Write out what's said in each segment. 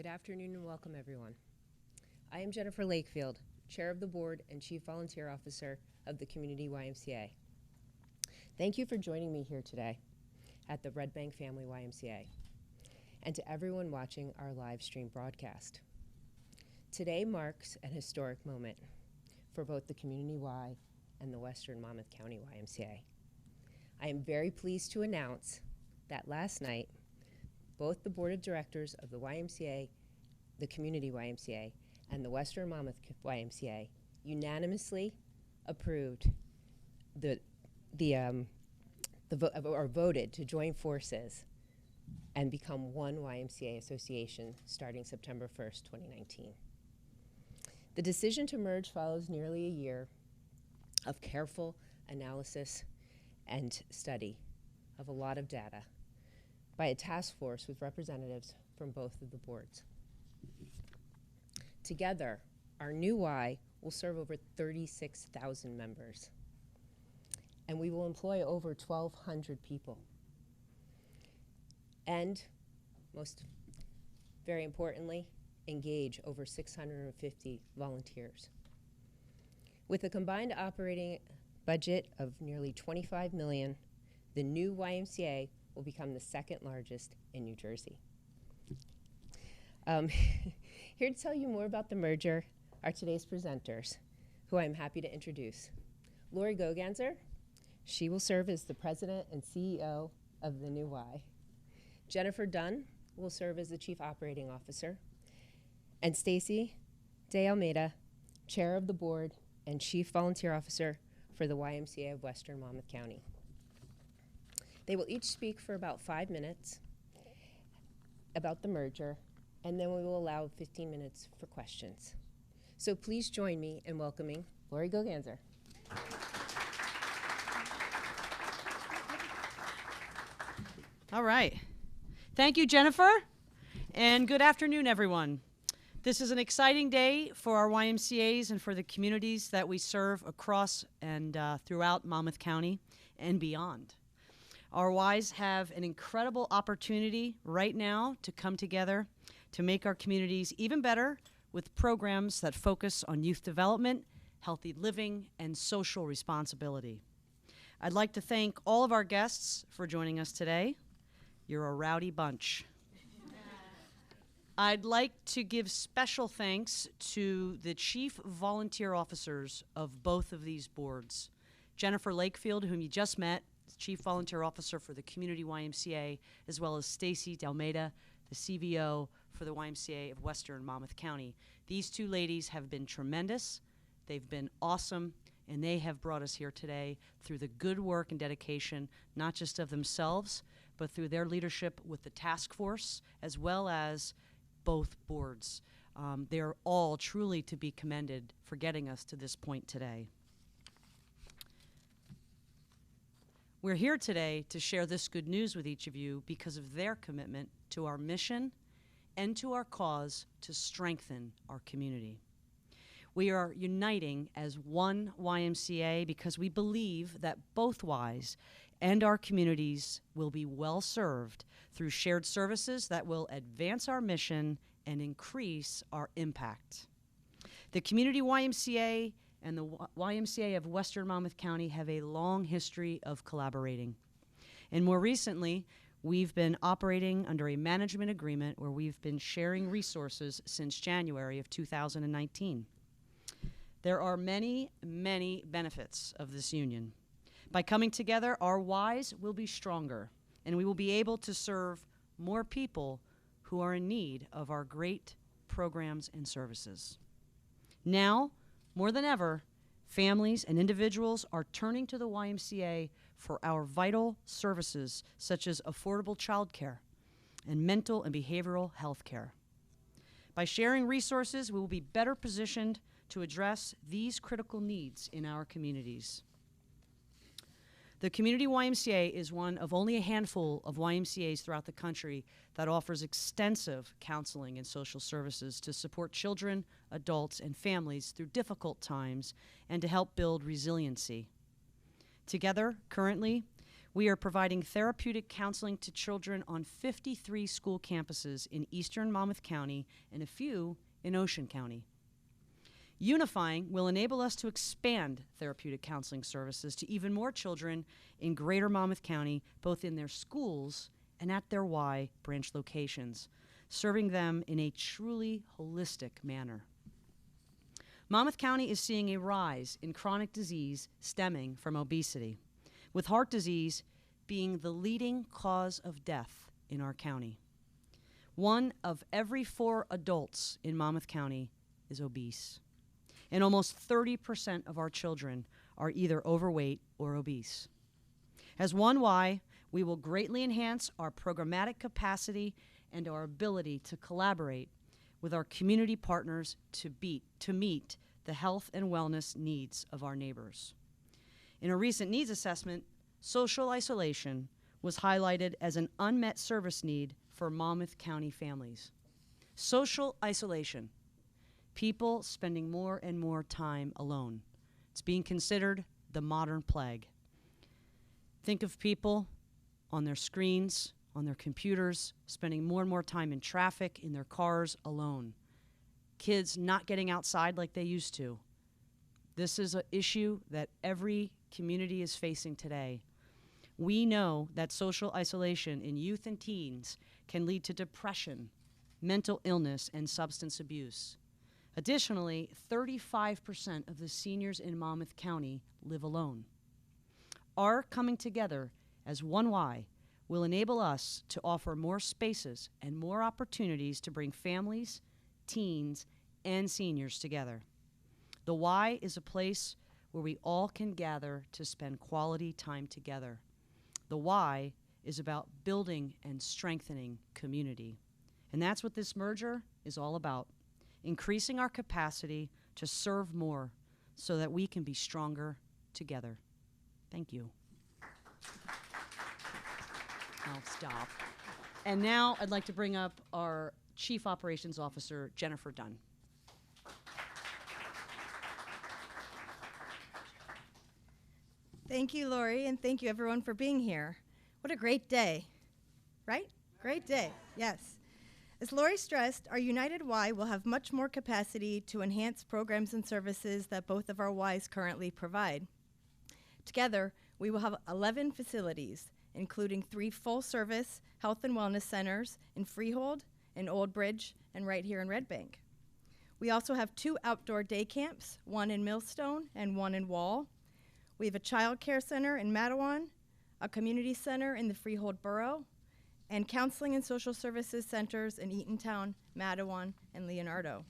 Good afternoon and welcome, everyone. I am Jennifer Lakefield, Chair of the Board and Chief Volunteer Officer of the Community YMCA. Thank you for joining me here today at the Red Bank Family YMCA and to everyone watching our live stream broadcast. Today marks an historic moment for both the Community Y and the Western Monmouth County YMCA. I am very pleased to announce that last night, both the Board of Directors of the YMCA, the Community YMCA, and the Western Monmouth YMCA unanimously approved voted to join forces and become one YMCA association starting September 1st, 2019. The decision to merge follows nearly a year of careful analysis and study of a lot of data by a task force with representatives from both of the boards. Together, our new Y will serve over 36,000 members, and we will employ over 1,200 people. And, very importantly, engage over 650 volunteers. With a combined operating budget of nearly $25 million, the new YMCA will become the second largest in New Jersey. Here to tell you more about the merger are today's presenters, who I'm happy to introduce. Lori Goganzer, she will serve as the president and CEO of the new Y. Jennifer Dunn will serve as the chief operating officer. And Stacy De Almeida, chair of the board and chief volunteer officer for the YMCA of Western Monmouth County. They will each speak for about 5 minutes about the merger, and then we will allow 15 minutes for questions. So please join me in welcoming Lori Goganzer. All right. Thank you, Jennifer, and good afternoon, everyone. This is an exciting day for our YMCAs and for the communities that we serve across and throughout Monmouth County and beyond. Our Ys have an incredible opportunity right now to come together to make our communities even better with programs that focus on youth development, healthy living, and social responsibility. I'd like to thank all of our guests for joining us today. You're a rowdy bunch. I'd like to give special thanks to the chief volunteer officers of both of these boards. Jennifer Lakefield, whom you just met, Chief Volunteer Officer for the Community YMCA, as well as Stacy De Almeida, the CVO for the YMCA of Western Monmouth County. These two ladies have been tremendous, they've been awesome, and they have brought us here today through the good work and dedication, not just of themselves, but through their leadership with the task force, as well as both boards. They're all truly to be commended for getting us to this point today. We're here today to share this good news with each of you because of their commitment to our mission and to our cause to strengthen our community. We are uniting as one YMCA because we believe that both Ys and our communities will be well served through shared services that will advance our mission and increase our impact. The Community YMCA and the YMCA of Western Monmouth County have a long history of collaborating. And more recently, we've been operating under a management agreement where we've been sharing resources since January of 2019. There are many, many benefits of this union. By coming together, our Ys will be stronger, and we will be able to serve more people who are in need of our great programs and services. Now, more than ever, families and individuals are turning to the YMCA for our vital services such as affordable childcare and mental and behavioral health care. By sharing resources, we will be better positioned to address these critical needs in our communities. The Community YMCA is one of only a handful of YMCAs throughout the country that offers extensive counseling and social services to support children, adults, and families through difficult times and to help build resiliency. Together, currently, We are providing therapeutic counseling to children on 53 school campuses in eastern Monmouth County and a few in Ocean County. Unifying will enable us to expand therapeutic counseling services to even more children in greater Monmouth County, both in their schools and at their Y branch locations, serving them in a truly holistic manner. Monmouth County is seeing a rise in chronic disease stemming from obesity, with heart disease being the leading cause of death in our county. 1 of every 4 adults in Monmouth County is obese, and almost 30% of our children are either overweight or obese. As One Y, we will greatly enhance our programmatic capacity and our ability to collaborate with our community partners to meet the health and wellness needs of our neighbors. In a recent needs assessment, social isolation was highlighted as an unmet service need for Monmouth County families. Social isolation, people spending more and more time alone. It's being considered the modern plague. Think of people on their screens, on their computers, spending more and more time in traffic, in their cars, alone. Kids not getting outside like they used to. This is an issue that every community is facing today. We know that social isolation in youth and teens can lead to depression, mental illness, and substance abuse. Additionally, 35% of the seniors in Monmouth County live alone. Our coming together as One Y will enable us to offer more spaces and more opportunities to bring families, teens, and seniors together. The Y is a place where we all can gather to spend quality time together. The Y is about building and strengthening community. And that's what this merger is all about, increasing our capacity to serve more so that we can be stronger together. Thank you. I'll stop. And now I'd like to bring up our Chief Operations Officer, Jennifer Dunn. Thank you, Lori, and thank you, everyone, for being here. What a great day, right? Great day, yes. As Lori stressed, our United Y will have much more capacity to enhance programs and services that both of our Ys currently provide. Together, we will have 11 facilities, including 3 full-service health and wellness centers in Freehold, in Old Bridge, and right here in Red Bank. We also have 2 outdoor day camps, 1 in Millstone and 1 in Wall. We have a child care center in Matawan, a community center in the Freehold Borough, and counseling and social services centers in Eatontown, Matawan, and Leonardo.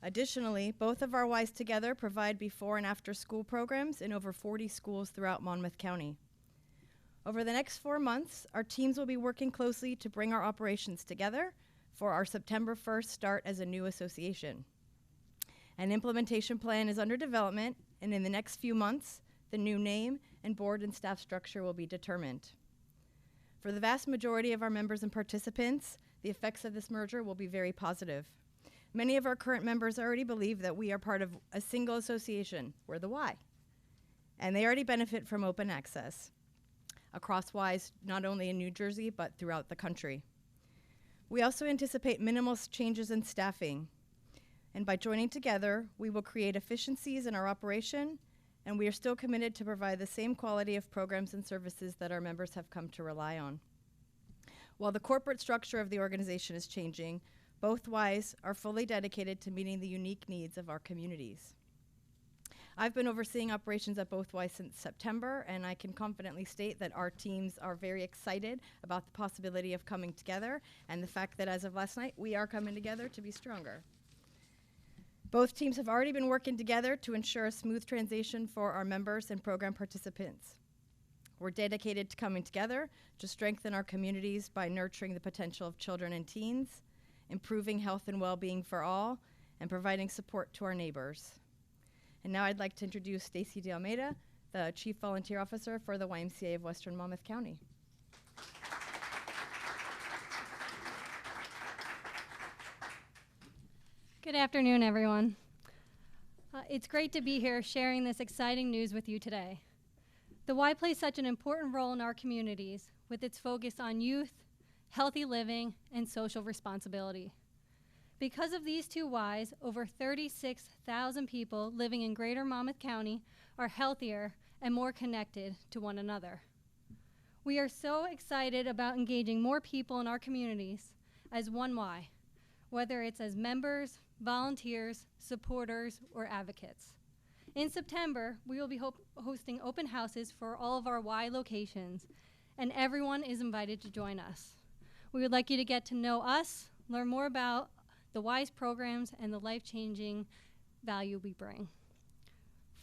Additionally, both of our Ys together provide before and after school programs in over 40 schools throughout Monmouth County. Over the next 4 months, our teams will be working closely to bring our operations together for our September 1st start as a new association. An implementation plan is under development, and in the next few months, the new name and board and staff structure will be determined. For the vast majority of our members and participants, the effects of this merger will be very positive. Many of our current members already believe that we are part of a single association, we're the Y, and they already benefit from open access across Ys, not only in New Jersey, but throughout the country. We also anticipate minimal changes in staffing, and by joining together, we will create efficiencies in our operation, and we are still committed to provide the same quality of programs and services that our members have come to rely on. While the corporate structure of the organization is changing, both Ys are fully dedicated to meeting the unique needs of our communities. I've been overseeing operations at both Ys since September, and I can confidently state that our teams are very excited about the possibility of coming together and the fact that as of last night, we are coming together to be stronger. Both teams have already been working together to ensure a smooth transition for our members and program participants. We're dedicated to coming together to strengthen our communities by nurturing the potential of children and teens, improving health and well-being for all, and providing support to our neighbors. And now I'd like to introduce Stacy De Almeida, the Chief Volunteer Officer for the YMCA of Western Monmouth County. Good afternoon, everyone. It's great to be here sharing this exciting news with you today. The Y plays such an important role in our communities with its focus on youth, healthy living, and social responsibility. Because of these two Ys, over 36,000 people living in Greater Monmouth County are healthier and more connected to one another. We are so excited about engaging more people in our communities as one Y, whether it's as members, volunteers, supporters, or advocates. In September, we will be hosting open houses for all of our Y locations, and everyone is invited to join us. We would like you to get to know us, learn more about the Y's programs, and the life-changing value we bring.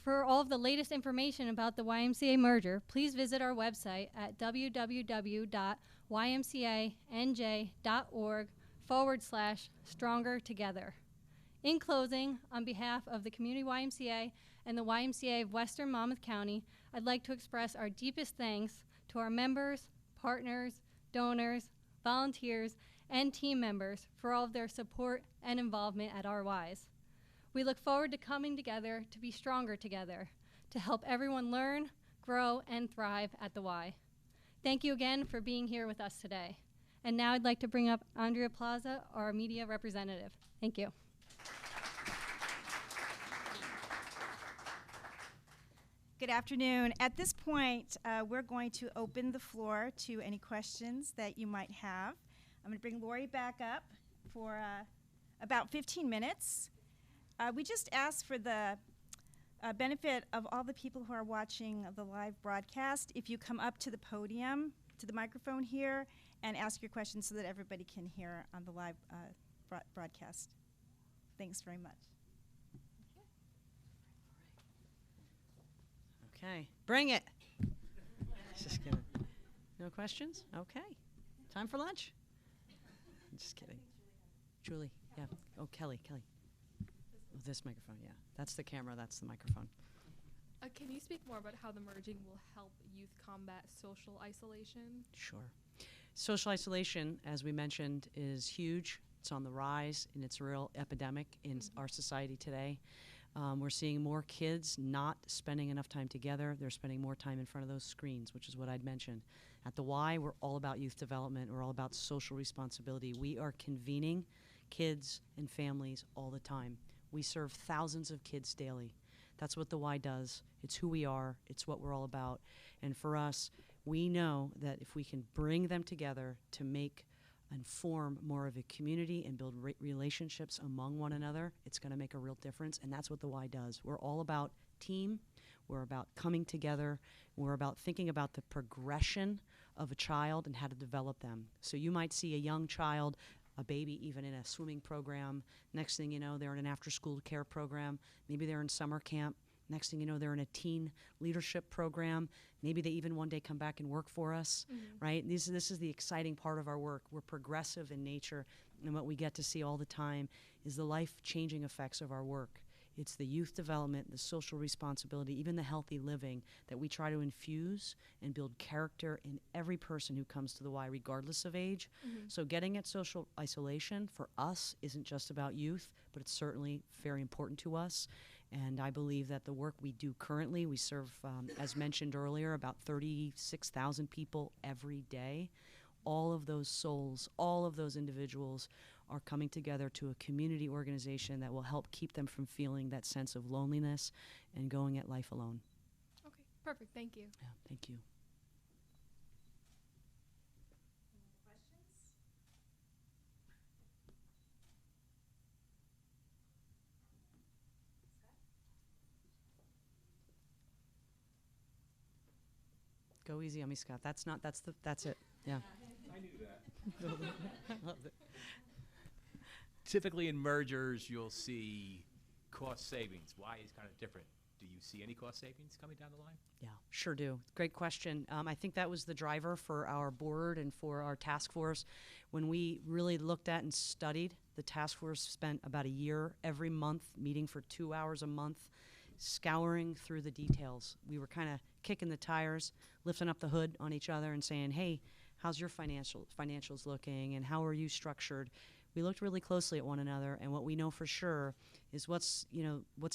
For all of the latest information about the YMCA merger, please visit our website at www.ymcanj.org/Stronger Together. In closing, on behalf of the Community YMCA and the YMCA of Western Monmouth County, I'd like to express our deepest thanks to our members, partners, donors, volunteers, and team members for all of their support and involvement at our Ys. We look forward to coming together to be stronger together, to help everyone learn, grow, and thrive at the Y. Thank you again for being here with us today. And now I'd like to bring up Andrea Plaza, our media representative. Thank you. Good afternoon. At this point, we're going to open the floor to any questions that you might have. I'm going to bring Lori back up for about 15 minutes. We just ask for the benefit of all the people who are watching the live broadcast, if you come up to the podium, to the microphone here, and ask your questions so that everybody can hear on the live broadcast. Thanks very much. Okay, bring it. Just kidding. No questions? Okay. Time for lunch? Just kidding. Julie, yeah. Oh, Kelly. Oh, this microphone, yeah. That's the camera, that's the microphone. Can you speak more about how the merging will help youth combat social isolation? Sure. Social isolation, as we mentioned, is huge. It's on the rise, and it's a real epidemic in our society today. We're seeing more kids not spending enough time together. They're spending more time in front of those screens, which is what I'd mentioned. At the Y, we're all about youth development. We're all about social responsibility. We are convening kids and families all the time. We serve thousands of kids daily. That's what the Y does. It's who we are. It's what we're all about. And for us, we know that if we can bring them together to make and form more of a community and build relationships among one another, it's going to make a real difference, and that's what the Y does. We're all about team. We're about coming together. We're about thinking about the progression of a child and how to develop them. So you might see a young child, a baby even in a swimming program. Next thing you know, they're in an after-school care program. Maybe they're in summer camp. Next thing you know, they're in a teen leadership program. Maybe they even one day come back and work for us, right? This is the exciting part of our work. We're progressive in nature, and what we get to see all the time is the life-changing effects of our work. It's the youth development, the social responsibility, even the healthy living that we try to infuse and build character in every person who comes to the Y, regardless of age. So getting at social isolation for us isn't just about youth, but it's certainly very important to us. And I believe that the work we do currently, we serve, as mentioned earlier, about 36,000 people every day. All of those souls, all of those individuals are coming together to a community organization that will help keep them from feeling that sense of loneliness and going at life alone. Okay, perfect. Thank you. Yeah, thank you. Go easy on me, Scott. That's it. Yeah. I knew that. I love it. Typically in mergers, you'll see cost savings. Why is kind of different? Do you see any cost savings coming down the line? Yeah, sure do. Great question. I think that was the driver for our board and for our task force. When we really looked at and studied, the task force spent about a year every month meeting for 2 hours a month, scouring through the details. We were kind of kicking the tires, lifting up the hood on each other and saying, hey, how's your financials looking and how are you structured? We looked really closely at one another, and what we know for sure is what's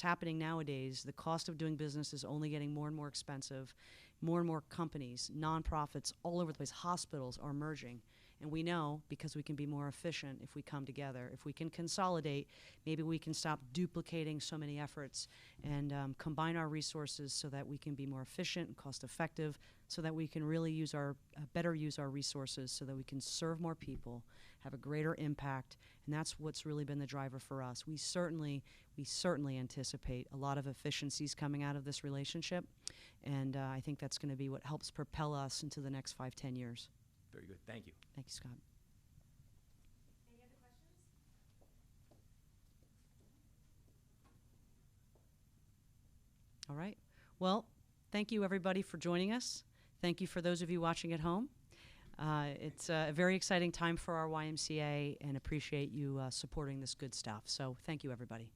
happening nowadays. The cost of doing business is only getting more and more expensive. More and more companies, nonprofits all over the place, hospitals are merging. And we know, because we can be more efficient if we come together, if we can consolidate, maybe we can stop duplicating so many efforts and combine our resources so that we can be more efficient and cost effective, so that we can really use better use our resources, so that we can serve more people, have a greater impact. And that's what's really been the driver for us. We certainly anticipate a lot of efficiencies coming out of this relationship. And I think that's going to be what helps propel us into the next 5-10 years. Very good. Thank you. Thank you, Scott. Any other questions? All right. Well, thank you, everybody, for joining us. Thank you for those of you watching at home. It's a very exciting time for our YMCA, and appreciate you supporting this good stuff. So thank you, everybody.